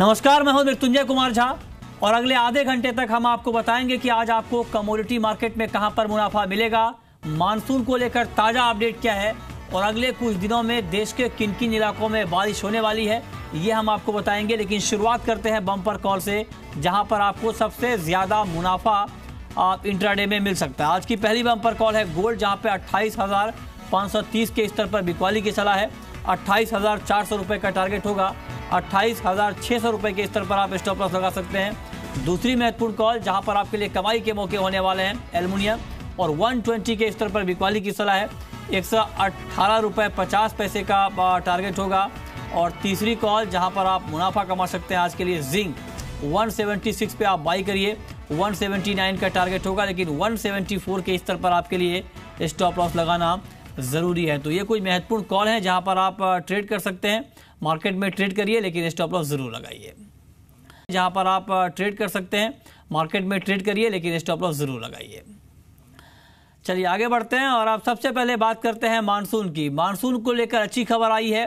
नमस्कार, मैं हूं मृत्युंजय कुमार झा और अगले आधे घंटे तक हम आपको बताएंगे कि आज आपको कमोडिटी मार्केट में कहां पर मुनाफा मिलेगा, मानसून को लेकर ताजा अपडेट क्या है और अगले कुछ दिनों में देश के किन किन इलाकों में बारिश होने वाली है, ये हम आपको बताएंगे। लेकिन शुरुआत करते हैं बम्पर कॉल से, जहां पर आपको सबसे ज्यादा मुनाफा इंट्राडे में मिल सकता है। आज की पहली बम्पर कॉल है गोल्ड, जहां पे 28,530 के स्तर पर बिकवाली की सलाह है। 28,400 रुपये का टारगेट होगा। 28,600 रुपये के स्तर पर आप स्टॉप लॉस लगा सकते हैं। दूसरी महत्वपूर्ण कॉल जहां पर आपके लिए कमाई के मौके होने वाले हैं, एल्युमिनियम, और 120 के स्तर पर बिकवाली की सलाह है। 118 रुपये 50 पैसे का टारगेट होगा। और तीसरी कॉल जहां पर आप मुनाफा कमा सकते हैं आज के लिए, जिंक 176 पे आप बाई करिए। 179 का टारगेट होगा, लेकिन 174 के स्तर पर आपके लिए स्टॉप लॉस लगाना ज़रूरी है। तो ये कुछ महत्वपूर्ण कॉल हैं जहां पर आप ट्रेड कर सकते हैं। मार्केट में ट्रेड करिए, लेकिन स्टॉप लॉस ज़रूर लगाइए। जहां पर आप ट्रेड कर सकते हैं, मार्केट में ट्रेड करिए, लेकिन स्टॉप लॉस ज़रूर लगाइए। चलिए आगे बढ़ते हैं और आप सबसे पहले बात करते हैं मानसून की। मानसून को लेकर अच्छी खबर आई है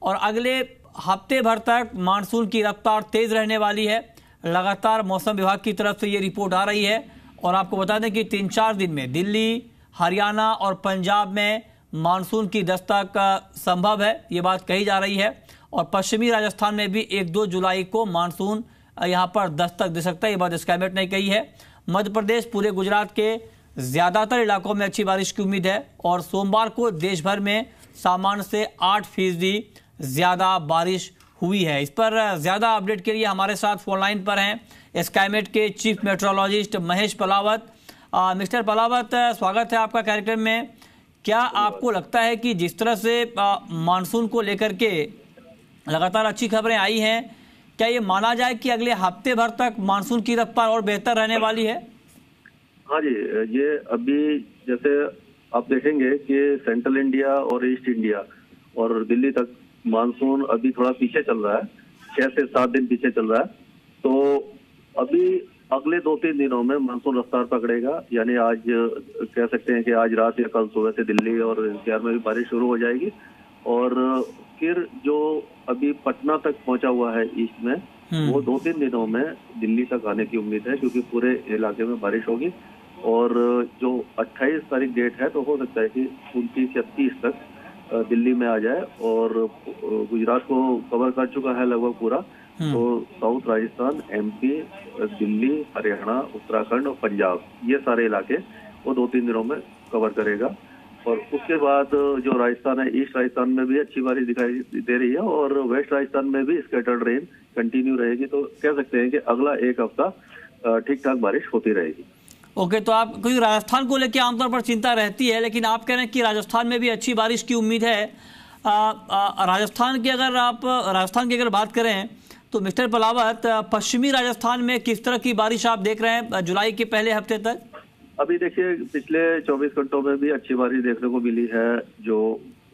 और अगले हफ्ते भर तक मानसून की रफ्तार तेज़ रहने वाली है। लगातार मौसम विभाग की तरफ से ये रिपोर्ट आ रही है और आपको बता दें कि 3-4 दिन में दिल्ली, हरियाणा और पंजाब में मानसून की दस्तक संभव है, ये बात कही जा रही है। और पश्चिमी राजस्थान में भी 1-2 जुलाई को मानसून यहाँ पर दस्तक दे सकता है, ये बात स्काईमेट ने कही है। मध्य प्रदेश, पूरे गुजरात के ज़्यादातर इलाकों में अच्छी बारिश की उम्मीद है और सोमवार को देश भर में सामान्य से 8% ज़्यादा बारिश हुई है। इस पर ज़्यादा अपडेट के लिए हमारे साथ फोन लाइन पर हैं स्काईमेट के chief metrologist Mahesh Palawat. Mister Palawat, स्वागत है आपका कार्यक्रम में। क्या आपको लगता है कि जिस तरह से मानसून को लेकर के लगातार अच्छी खबरें आई हैं, क्या ये माना जाए कि अगले हफ्ते भर तक मानसून की रफ्तार और बेहतर रहने वाली है? हाँ जी, ये अभी जैसे आप देखेंगे कि सेंट्रल इंडिया और ईस्ट इंडिया और दिल्ली तक मानसून अभी थोड़ा पीछे चल रहा है, 6 से 7 दिन पीछे चल रहा है। तो अभी अगले 2-3 दिनों में मानसून रफ्तार पकड़ेगा, यानी आज कह सकते हैं कि आज रात या कल सुबह से दिल्ली और एनसीआर में भी बारिश शुरू हो जाएगी। और फिर जो अभी पटना तक पहुंचा हुआ है ईस्ट में, वो 2-3 दिनों में दिल्ली तक आने की उम्मीद है, क्योंकि पूरे इलाके में बारिश होगी। और जो 28 तारीख डेट है, तो हो सकता है कि 29 या 30 तक दिल्ली में आ जाए। और गुजरात को कवर कर चुका है लगभग पूरा, तो साउथ राजस्थान, एमपी, दिल्ली, हरियाणा, उत्तराखंड और पंजाब, ये सारे इलाके वो 2-3 दिनों में कवर करेगा। और उसके बाद जो राजस्थान है, ईस्ट राजस्थान में भी अच्छी बारिश दिखाई दे रही है और वेस्ट राजस्थान में भी स्कैटर्ड रेन कंटिन्यू रहेगी। तो कह सकते हैं कि अगला एक हफ्ता ठीक ठाक बारिश होती रहेगी। ओके, तो आप, क्योंकि राजस्थान को लेकर आमतौर पर चिंता रहती है, लेकिन आप कह रहे हैं कि राजस्थान में भी अच्छी बारिश की उम्मीद है। राजस्थान की अगर बात करें तो मिस्टर पलावत, पश्चिमी राजस्थान में किस तरह की बारिश आप देख रहे हैं जुलाई के पहले हफ्ते तक? अभी देखिए, पिछले 24 घंटों में भी अच्छी बारिश देखने को मिली है, जो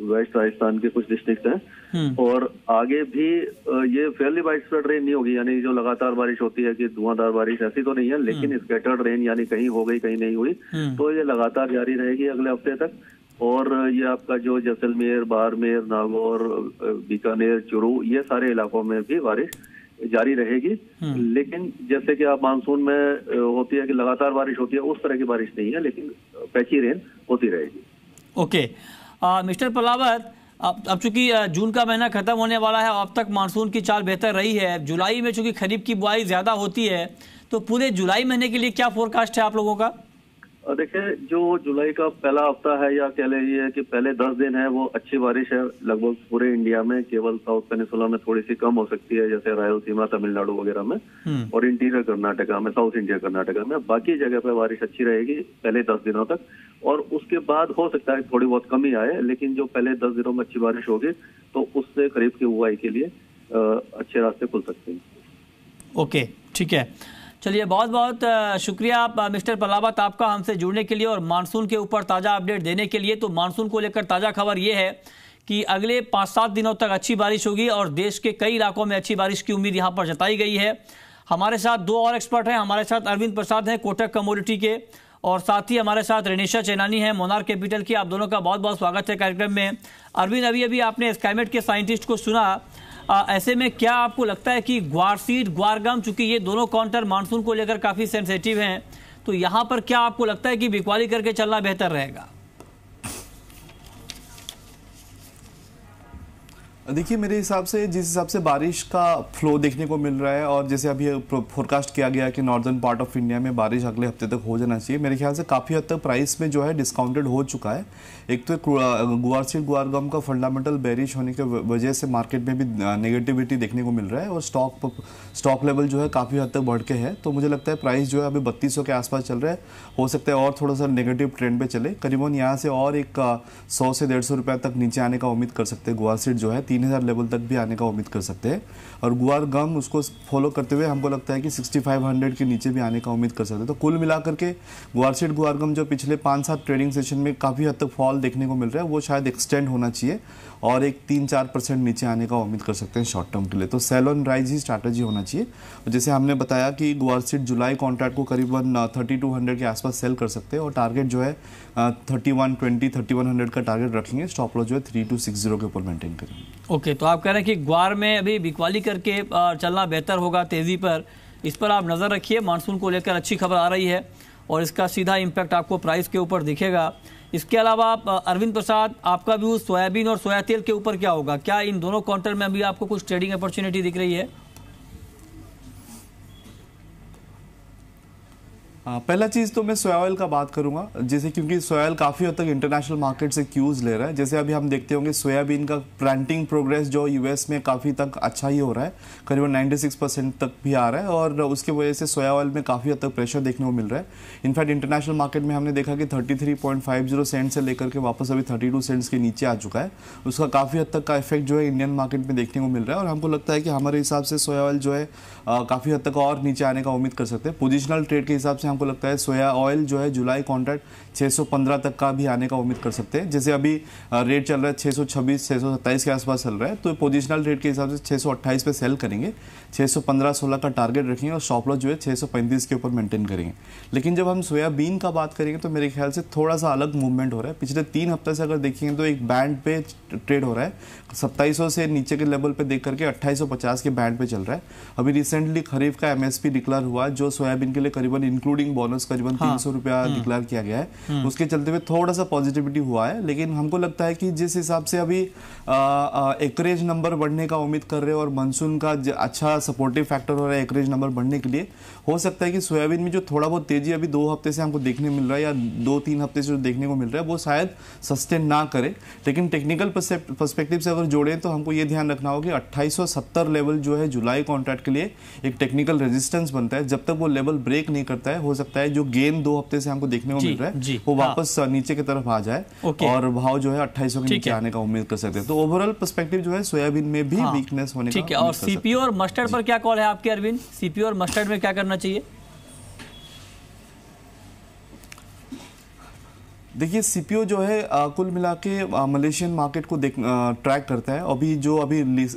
वेस्ट राजस्थान के कुछ डिस्ट्रिक्ट हैं। और आगे भी ये फेयरली वाइड स्प्रेड रेन नहीं होगी, यानी जो लगातार बारिश होती है कि धुआंधार बारिश, ऐसी तो नहीं है, लेकिन स्कैटर्ड रेन, यानी कहीं हो गई कहीं नहीं हुई, तो ये लगातार जारी रहेगी अगले हफ्ते तक। और ये आपका जो जैसलमेर, बाड़मेर, नागौर, बीकानेर, चुरू, ये सारे इलाकों में भी बारिश जारी रहेगी। लेकिन जैसे कि आप मानसून में होती है कि लगातार बारिश होती है, उस तरह की बारिश नहीं है, लेकिन पैची रेन होती रहेगी। ओके, मिस्टर पलावत, अब चूंकि जून का महीना खत्म होने वाला है, अब तक मानसून की चाल बेहतर रही है। जुलाई में चूंकि खरीफ की बुआई ज्यादा होती है, तो पूरे जुलाई महीने के लिए क्या फोरकास्ट है आप लोगों का? देखिए, जो जुलाई का पहला हफ्ता है, या कह लीजिए कि पहले 10 दिन है, वो अच्छी बारिश है लगभग पूरे इंडिया में। केवल साउथ पेनिसुला में थोड़ी सी कम हो सकती है, जैसे रायलसीमा, तमिलनाडु वगैरह में, और इंटीरियर कर्नाटका में, साउथ इंडिया कर्नाटका में। बाकी जगह पे बारिश अच्छी रहेगी पहले 10 दिनों तक, और उसके बाद हो सकता है थोड़ी बहुत कमी आए, लेकिन जो पहले 10 दिनों में अच्छी बारिश होगी, तो उससे खरीफ की बुआई के लिए अच्छे रास्ते खुल सकते हैं। ओके, ठीक है। चलिए, बहुत बहुत शुक्रिया आप मिस्टर पलावत, आपका हमसे जुड़ने के लिए और मानसून के ऊपर ताज़ा अपडेट देने के लिए। तो मानसून को लेकर ताज़ा खबर ये है कि अगले 5-7 दिनों तक अच्छी बारिश होगी और देश के कई इलाकों में अच्छी बारिश की उम्मीद यहाँ पर जताई गई है। हमारे साथ 2 और एक्सपर्ट हैं। हमारे साथ अरविंद प्रसाद हैं कोटक कमोडिटी के, और साथ ही हमारे साथ रेनिशा चेनानी हैं मोनार्क कैपिटल की। आप दोनों का बहुत बहुत स्वागत है कार्यक्रम में। अरविंद, अभी आपने स्काईमेट के साइंटिस्ट को सुना, ऐसे में क्या आपको लगता है कि ग्वार सीड, ग्वार गम, चूंकि ये दोनों काउंटर मानसून को लेकर काफी सेंसिटिव हैं, तो यहां पर क्या आपको लगता है कि बिकवाली करके चलना बेहतर रहेगा? देखिए, मेरे हिसाब से जिस हिसाब से बारिश का फ्लो देखने को मिल रहा है और जैसे अभी फोरकास्ट किया गया है कि नॉर्दर्न पार्ट ऑफ इंडिया में बारिश अगले हफ्ते तक हो जाना चाहिए, मेरे ख्याल से काफ़ी हद तक प्राइस में जो है डिस्काउंटेड हो चुका है। एक तो गुआर सीड गुआर गम का फंडामेंटल बेरिश होने की वजह से मार्केट में भी नेगेटिविटी देखने को मिल रहा है और स्टॉक लेवल जो है काफ़ी हद तक बढ़ के है। तो मुझे लगता है प्राइस जो है अभी 3200 के आसपास चल रहा है, हो सकता है और थोड़ा सा नेगेटिव ट्रेंड पे चले, करीबन यहाँ से और एक 100 से 150 रुपये तक नीचे आने का उम्मीद कर सकते हैं। गुआर सीड जो है 3000 लेवल तक भी आने का उम्मीद कर सकते हैं और गुआर गम उसको फॉलो करते हुए हमको लगता है कि 6500 के नीचे भी आने का उम्मीद कर सकते हैं। तो कुल मिलाकर के गुआर सीड गुआर गम जो पिछले 5-7 ट्रेडिंग सेशन में काफ़ी हद तक फॉल देखने को मिल रहा है, वो शायद एक्सटेंड होना चाहिए और एक 3-4% नीचे आने का उम्मीद कर सकते हैं शॉर्ट टर्म के लिए। तो सेल ऑन राइज ही स्ट्रैटेजी होना चाहिए। और जैसे हमने बताया कि गुआर सीड जुलाई कॉन्ट्रैक्ट को करीबन 3200 के आसपास सेल कर सकते हैं और टारगेट जो है 3100 का टारगेट रखेंगे। स्टॉप लॉस जो है 3260 के ऊपर मेंटेन करेंगे। ओके, तो आप कह रहे हैं कि ग्वार में अभी बिकवाली करके चलना बेहतर होगा तेजी पर, इस पर आप नज़र रखिए। मानसून को लेकर अच्छी खबर आ रही है और इसका सीधा इम्पैक्ट आपको प्राइस के ऊपर दिखेगा। इसके अलावा अरविंद प्रसाद, आपका व्यू सोयाबीन और सोया तेल के ऊपर क्या होगा? क्या इन दोनों काउंटर में अभी आपको कुछ ट्रेडिंग अपॉर्चुनिटी दिख रही है? पहला चीज़ तो मैं सोया ऑयल का बात करूंगा, जैसे क्योंकि सोया ऑयल काफ़ी हद तक इंटरनेशनल मार्केट से क्यूज ले रहा है। जैसे अभी हम देखते होंगे सोयाबीन का प्लांटिंग प्रोग्रेस जो यूएस में काफ़ी तक अच्छा ही हो रहा है, करीबन 96% तक भी आ रहा है और उसकी वजह से सोया ऑयल में काफ़ी हद तक प्रेशर देखने को मिल रहा है। इनफैक्ट इंटरनेशनल मार्केट में हमने देखा कि 33.50 सेंट से लेकर के वापस अभी 32 सेंट्स के नीचे आ चुका है। उसका काफ़ी हद तक का इफेक्ट जो है इंडियन मार्केट में देखने को मिल रहा है और हमको लगता है कि हमारे हिसाब से सोया ऑयल जो है काफ़ी हद तक और नीचे आने का उम्मीद कर सकते हैं। पोजिशनल ट्रेड के हिसाब से हमको लगता है सोया ऑयल जो है जुलाई कॉन्ट्रैक्ट 615 तक का भी आने का उम्मीद कर सकते हैं। जैसे अभी रेट चल रहा है 626-627 के आसपास चल रहा है, तो पोजिशनल रेट के हिसाब से 628 पे सेल करेंगे, 615-16 का टारगेट रखेंगे और स्टॉप लॉस जो है 635 के ऊपर मेंटेन करेंगे। लेकिन जब हम सोयाबीन का बात करेंगे तो मेरे ख्याल से थोड़ा सा अलग मूवमेंट हो रहा है। पिछले 3 हफ्ते से अगर देखेंगे तो एक बैंड पे ट्रेड हो रहा है, 2700 से नीचे के लेवल पे देख करके 2850 के बैंड पे चल रहा है। अभी रिसेंटली खरीफ का एमएसपी डिक्लेयर हुआ जो सोयाबीन के लिए करीबन इंक्लूडिंग बोनस करीबन 300 रुपया डिक्लेयर किया गया है। उसके चलते हुए थोड़ा सा पॉजिटिविटी हुआ है, लेकिन हमको लगता है कि जिस हिसाब से अभी एकरेज नंबर बढ़ने का उम्मीद कर रहे हैं और मानसून का अच्छा सपोर्टिव फैक्टर हो रहा है एकरेज नंबर बढ़ने के लिए, हो सकता है कि सोयाबीन में जो थोड़ा बहुत तेजी अभी 2 हफ्ते से हमको देखने मिल रहा है या 2-3 हफ्ते से जो देखने को मिल रहा है वो शायद सस्टेन ना करे। लेकिन टेक्निकल पर्सपेक्टिव से अगर जोड़ें तो हमको ये ध्यान रखना होगा कि 2870 लेवल जो है जुलाई कॉन्ट्रैक्ट के लिए एक टेक्निकल रेजिस्टेंस बनता है। जब तक वो लेवल ब्रेक नहीं करता है, हो सकता है जो गेन 2 हफ्ते से हमको देखने को मिल रहा है वो वापस नीचे की तरफ आ जाए और भाव जो है 2800 के नीचे आने का उम्मीद कर सकते हैं। तो ओवरऑल पर्सपेक्टिव जो है सोयाबीन में भी वीकनेस होने का। ठीक है, और सीपीओ और मस्टर्ड पर क्या कॉल है आपके अरविंद? सीपीओ और मस्टर्ड में क्या करना चाहिए? देखिए, सीपीओ जो है कुल मिला के मलेशियन मार्केट को ट्रैक करता है। अभी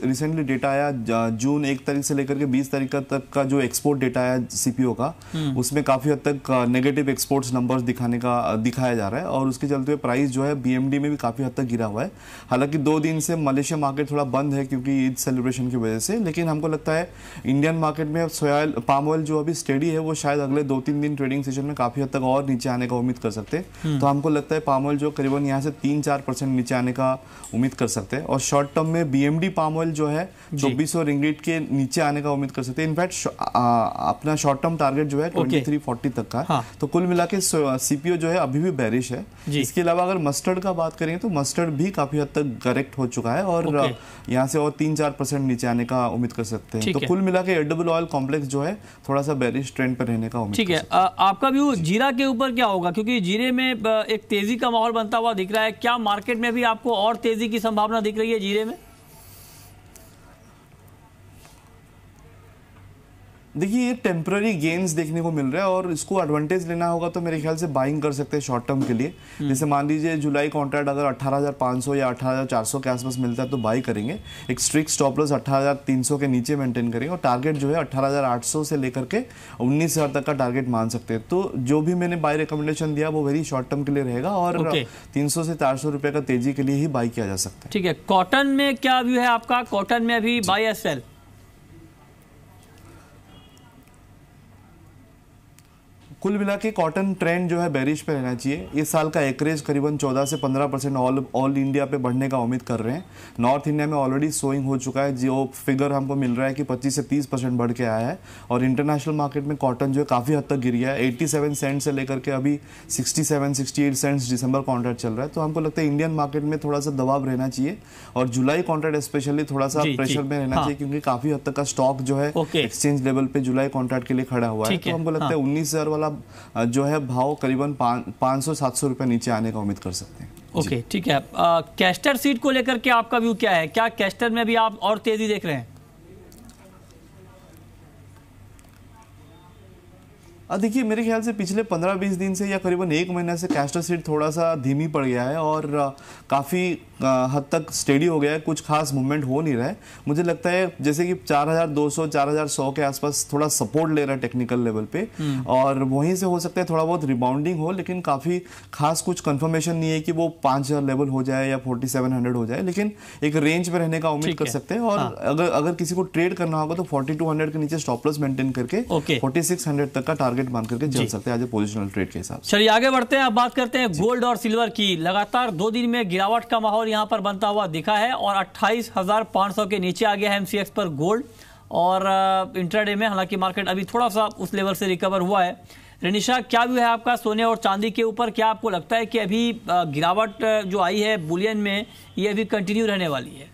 रिसेंटली डेटा आया जून 1 तारीख से लेकर के 20 तारीख तक का जो एक्सपोर्ट डेटा आया सीपीओ का, उसमें काफ़ी हद तक नेगेटिव एक्सपोर्ट्स नंबर्स दिखाया जा रहा है और उसके चलते हुए प्राइस जो है बीएमडी में भी काफ़ी हद तक गिरा हुआ है। हालांकि 2 दिन से मलेशिया मार्केट थोड़ा बंद है क्योंकि ईद सेलिब्रेशन की वजह से, लेकिन हमको लगता है इंडियन मार्केट में पाम ऑयल जो अभी स्टेडी है वो शायद अगले 2-3 दिन ट्रेडिंग सेशन में काफ़ी हद तक और नीचे आने का उम्मीद कर सकते हैं। तो हमको लगता है पाम ऑयल जो करीबन यहाँ से 3-4% नीचे आने का उम्मीद कर सकते हैं और शॉर्ट टर्म में बीएमडी पाम ऑयल जो है 2400 रिंगिट के नीचे आने का उम्मीद कर सकते हैं। इनफैक्ट अपना शॉर्ट टर्म टारगेट जो है 2340 तक का। तो कुल मिला के सीपीओ जो है अभी भी बेरिश है। इसके अलावा अगर मस्टर्ड का बात करेंगे तो मस्टर्ड भी काफी हद तक करेक्ट हो चुका है और यहाँ से और 3-4% नीचे आने का उम्मीद कर सकते हैं। तो कुल मिला के एडिबल ऑयल कॉम्प्लेक्स जो है थोड़ा सा बेरिश ट्रेंड पर रहने का उम्मीद। ठीक है, आपका व्यू जीरा के ऊपर क्या होगा? क्योंकि जीरे में एक तेजी का माहौल बनता हुआ दिख रहा है, क्या मार्केट में भी आपको और तेजी की संभावना दिख रही है जीरे में? देखिए ये टेम्पररी गेन्स देखने को मिल रहा है और इसको एडवांटेज लेना होगा तो मेरे ख्याल से बाइंग कर सकते हैं शॉर्ट टर्म के लिए। जैसे मान लीजिए जुलाई कॉन्ट्रैक्ट अगर 18,500 या 18,400 के आसपास मिलता है तो बाई करेंगे। एक स्ट्रिक्ट स्टॉप लॉस 18,300 के नीचे मेंटेन करेंगे और टारगेट जो है 18,800 से लेकर के 19,000 तक का टारगेट मान सकते हैं। तो जो भी मैंने बाई रिकमेंडेशन दिया वो वेरी शॉर्ट टर्म के लिए रहेगा और 300 से 400 रुपए का तेजी के लिए ही बाई किया जा सकता है। ठीक है, कॉटन में क्या व्यू है आपका? कॉटन में अभी बाई या सेल? कुल मिला के कॉटन ट्रेंड जो है बेरिश पे रहना चाहिए। इस साल का एकरेज करीबन 14 से 15% ऑल इंडिया पे बढ़ने का उम्मीद कर रहे हैं। नॉर्थ इंडिया में ऑलरेडी सोइंग हो चुका है, जो फिगर हमको मिल रहा है कि 25 से 30% बढ़ के आया है। और इंटरनेशनल मार्केट में कॉटन जो है काफ़ी हद तक गिर गया है, 87 सेंट से लेकर के अभी 67-68 सेंट्स दिसंबर कॉन्ट्रैक्ट चल रहा है। तो हमको लगता है इंडियन मार्केट में थोड़ा सा दबाव रहना चाहिए और जुलाई कॉन्ट्रैक्ट स्पेशली थोड़ा सा प्रेशर में रहना चाहिए, क्योंकि काफ़ी हद तक का स्टॉक जो है एक्सचेंज लेवल पे जुलाई कॉन्ट्रैक्ट के लिए खड़ा हुआ है। तो हमको लगता है 19,000 वाला जो है भाव करीबन 500-700 रुपए नीचे आने का उम्मीद कर सकते हैं। ओके, ठीक है। कैस्टर सीड को लेकर के आपका व्यू क्या है? क्या कैस्टर में भी आप और तेजी देख रहे हैं? देखिए मेरे ख्याल से पिछले 15-20 दिन से या करीबन एक महीने से कैस्टर सीड थोड़ा सा धीमी पड़ गया है और काफ़ी हद तक स्टेडी हो गया है, कुछ खास मूवमेंट हो नहीं रहा है। मुझे लगता है जैसे कि 4,200-4,100 के आसपास थोड़ा सपोर्ट ले रहा है टेक्निकल लेवल पे और वहीं से हो सकता है थोड़ा बहुत रिबाउंडिंग हो, लेकिन काफ़ी खास कुछ कंफर्मेशन नहीं है कि वो 5,000 लेवल हो जाए या 4,700 हो जाए, लेकिन एक रेंज में रहने का उम्मीद कर सकते हैं। और अगर किसी को ट्रेड करना होगा तो 4,200 के नीचे स्टॉप लॉस मेंटेन करके 4,600 तक का टारगेट मान करके चल सकते हैं आज पोजिशनल ट्रेड के हिसाब से। चलिए आगे बढ़ते हैं। अब बात करते हैं गोल्ड और सिल्वर की। लगातार 2 दिन में गिरावट का माहौल यहां पर बनता हुआ दिखा है और 28,500 के नीचे आ गया है एमसीएक्स पर गोल्ड। और इंट्राडे में हालांकि मार्केट अभी थोड़ा सा उस लेवल से रिकवर हुआ है। रेनिशा, क्या व्यू है आपका सोने और चांदी के ऊपर? क्या आपको लगता है कि अभी गिरावट जो आई है बुलियन में ये अभी कंटिन्यू रहने वाली है?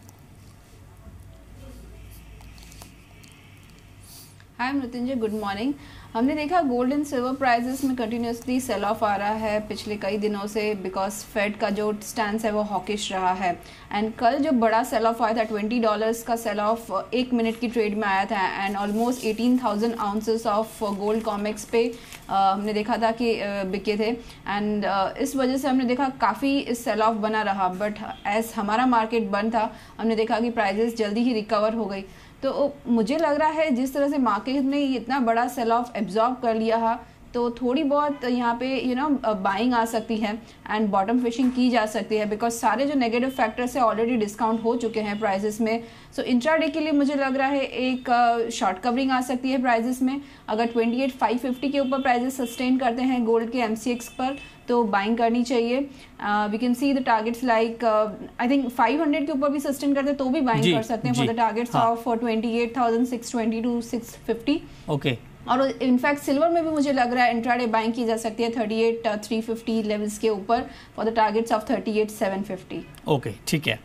हाय मृत्युंजय, गुड मॉर्निंग। हमने देखा गोल्ड एंड सिल्वर प्राइसेस में कंटिन्यूसली सेल ऑफ आ रहा है पिछले कई दिनों से, बिकॉज फेड का जो स्टैंड है वो हॉकिश रहा है। एंड कल जो बड़ा सेल ऑफ आया था $20 का सेल ऑफ 1 मिनट की ट्रेड में आया था and almost 18,000 ounces of gold COMEX पे हमने देखा था कि बिके थे। एंड इस वजह से हमने देखा काफ़ी इस सेल ऑफ बना रहा, बट एज हमारा मार्केट बंद था हमने देखा कि प्राइजेस जल्दी ही रिकवर हो गई। तो मुझे लग रहा है जिस तरह से मार्केट ने इतना बड़ा सेल ऑफ एब्जॉर्ब कर लिया है तो थोड़ी बहुत यहाँ पे बाइंग आ सकती है एंड बॉटम फिशिंग की जा सकती है, बिकॉज सारे जो नेगेटिव फैक्टर्स है ऑलरेडी डिस्काउंट हो चुके हैं प्राइसेस में। सो इंट्राडे के लिए मुझे लग रहा है एक शॉर्ट कवरिंग आ सकती है प्राइसेस में। अगर 28,550 के ऊपर प्राइसेस सस्टेन करते हैं गोल्ड के एमसीएक्स पर तो बाइंग करनी चाहिए। We can see the targets like I think 500 के ऊपर भी सस्टेन करते हैं तो भी बाइंग कर सकते हैं for the targets of 28,620 to 650। Okay. और इनफैक्ट सिल्वर में भी मुझे लग रहा है इंट्राडे बाइंग की जा सकती है 38,350 लेवल्स के ऊपर for the targets of 38,750। Okay, ठीक है।